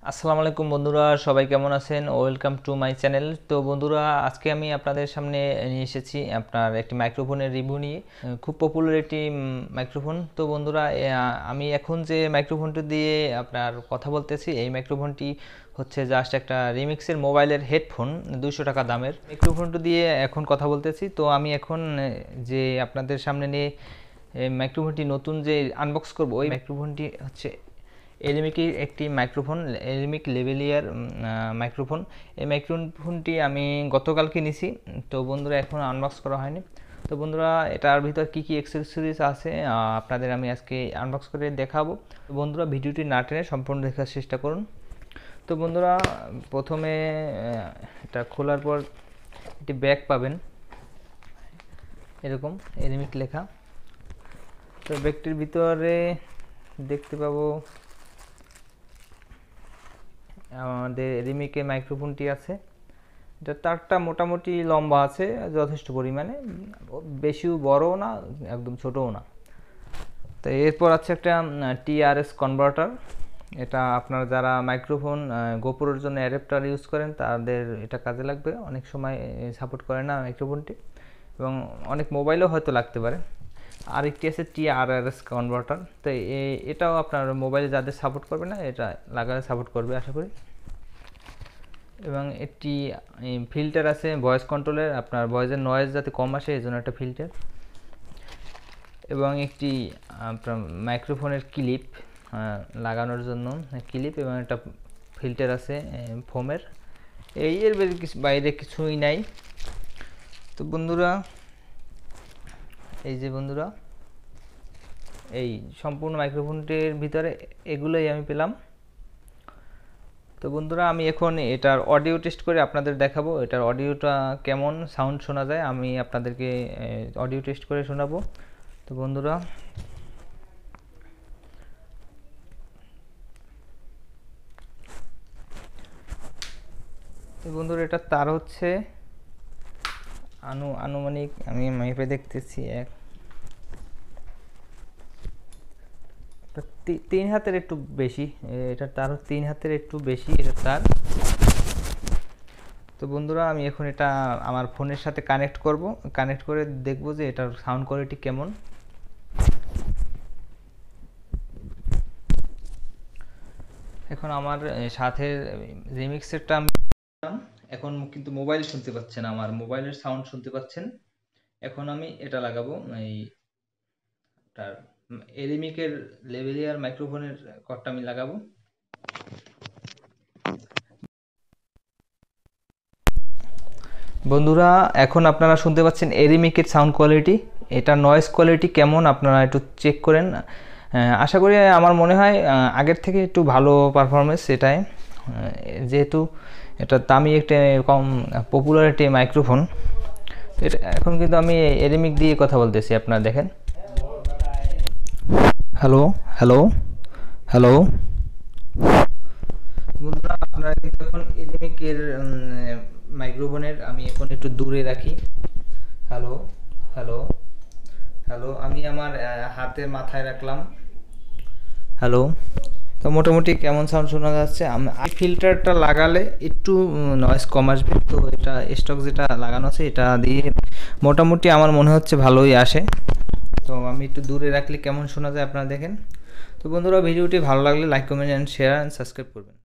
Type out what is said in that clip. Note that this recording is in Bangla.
আসসালামু আলাইকুম বন্ধুরা, সবাই কেমন আছেন? Welcome to my channel. তো বন্ধুরা, আজকে আমি আপনাদের সামনে নিয়ে এসেছি আপনার একটি মাইক্রোফোনের রিভিউ নিয়ে। খুব পপুলার একটি মাইক্রোফোন। তো বন্ধুরা, আমি এখন যে মাইক্রোফোনটি দিয়ে আপনার কথা বলতেছি, এই মাইক্রোফোনটি হচ্ছে জাস্ট একটা রিমিক্সের মোবাইলের হেডফোন, 200 টাকা দামের মাইক্রোফোনটি দিয়ে এখন কথা বলতেছি। তো আমি এখন যে আপনাদের সামনে নিয়ে মাইক্রোফোনটি নতুন যে আনবক্স করব, ওই মাইক্রোফোনটি হচ্ছে এলিমিকের একটি মাইক্রোফোন, এলিমিক লেভেলিয়ার মাইক্রোফোন। এই মাইক্রোফোনটি আমি গতকালকে নিছি। তো বন্ধুরা, এখন আনবক্স করা হয়নি। তো বন্ধুরা, এটার ভিতর কি কি অ্যাক্সেসরিজ আছে আপনাদের আমি আজকে আনবক্স করে দেখাবো। তো বন্ধুরা, ভিডিওটি না টেনে সম্পূর্ণ দেখার চেষ্টা করুন। তো বন্ধুরা, প্রথমে এটা খোলার পর একটি ব্যাগ পাবেন, এরকম এলিমিক লেখা। তো ব্যাগটির ভিতরে দেখতে পাবো আমাদের রিমিকে মাইক্রোফোনটি আছে। এটা তারটা মোটামুটি লম্বা আছে যথেষ্ট পরিমাণে, বেশিও বড়ও না, একদম ছোটও না। তো এরপর আছে একটা টিআরএস কনভার্টার। এটা আপনারা যারা মাইক্রোফোন গোপুরের জন্য অ্যাডাপ্টার ইউজ করেন তাদের এটা কাজে লাগবে। অনেক সময় সাপোর্ট করে না মাইক্রোফোনটি, এবং অনেক মোবাইলেও হয়তো লাগতে পারে। আরেকটি আছে টিআরআরএস কনভার্টার। তো এটাও আপনার মোবাইলে যাদের সাপোর্ট করবে না, এটা লাগালে সাপোর্ট করবে আশা করি। এবং একটি ফিল্টার আছে ভয়েস কন্ট্রোলের, আপনার ভয়েসের নয়েজ যাতে কম আসে এই জন্য একটা ফিল্টার। এবং একটি আপনার মাইক্রোফোনের ক্লিপ লাগানোর জন্য ক্লিপ, এবং একটা ফিল্টার আছে ফোমের। এর বাইরে কিছুই নাই। তো বন্ধুরা, এই যে বন্ধুরা, এই সম্পূর্ণ মাইক্রোফোনটির ভিতরে এগুলোই আমি পেলাম। তো বন্ধুরা, আমি এখন এটার অডিও টেস্ট করে আপনাদের দেখাবো এটার অডিওটা কেমন সাউন্ড শোনা যায়। আমি আপনাদেরকে অডিও টেস্ট করে শোনাবো। তো বন্ধুরা, এটা তার হচ্ছে আনুমানিক আমি মেপে দেখতেছি, 3 হাতের একটু বেশি। এটা তার 3 হাতের একটু বেশি এটা তার। তো বন্ধুরা, আমি এখন এটা আমার ফোনের সাথে কানেক্ট করে দেখব যে এটার সাউন্ড কোয়ালিটি কেমন। এখন আমার সাথে রিমিক্সেরটা আমি এখন কিন্তু মোবাইল শুনতে পাচ্ছেন, আমার মোবাইলের সাউন্ড শুনতে পাচ্ছেন। এখন আমি এটা লাগাবো, এই তার এলিমিকের লেভেলিয়ার মাইক্রোফোনের কর্ডটা আমি লাগাবো। বন্ধুরা, এখন আপনারা শুনতে পাচ্ছেন এরিমিকের সাউন্ড কোয়ালিটি। এটা নয়েজ কোয়ালিটি কেমন আপনারা একটু চেক করেন। আশা করি আমার মনে হয় আগের থেকে একটু ভালো পারফরমেন্স এটাই, যেহেতু এটা দামি একটা কম পপুলার একটি মাইক্রোফোন। এটা এখন কিন্তু আমি এরিমিক দিয়ে কথা বলতেছি, আপনারা দেখেন। হ্যালো হ্যালো হ্যালো বন্ধুরা, আপনারা কিন্তু এখন এরিমিকের মাইক্রোফোনের আমি এখন একটু দূরে রাখি। হ্যালো হ্যালো হ্যালো আমি আমার হাতের মাথায় রাখলাম। হ্যালো। তো মোটামুটি কেমন সাউন্ড শোনা যাচ্ছে? এই ফিল্টারটা লাগালে একটু নয়েজ কম আসবে। তো এটা স্টক যেটা লাগানো আছে এটা দিয়ে মোটামুটি আমার মনে হচ্ছে ভালোই আসে। তো আমি একটু দূরে রাখলে কেমন শোনা যায় আপনারা দেখেন। তো বন্ধুরা, ভিডিওটি ভালো লাগলে like, comment and share and subscribe করবেন।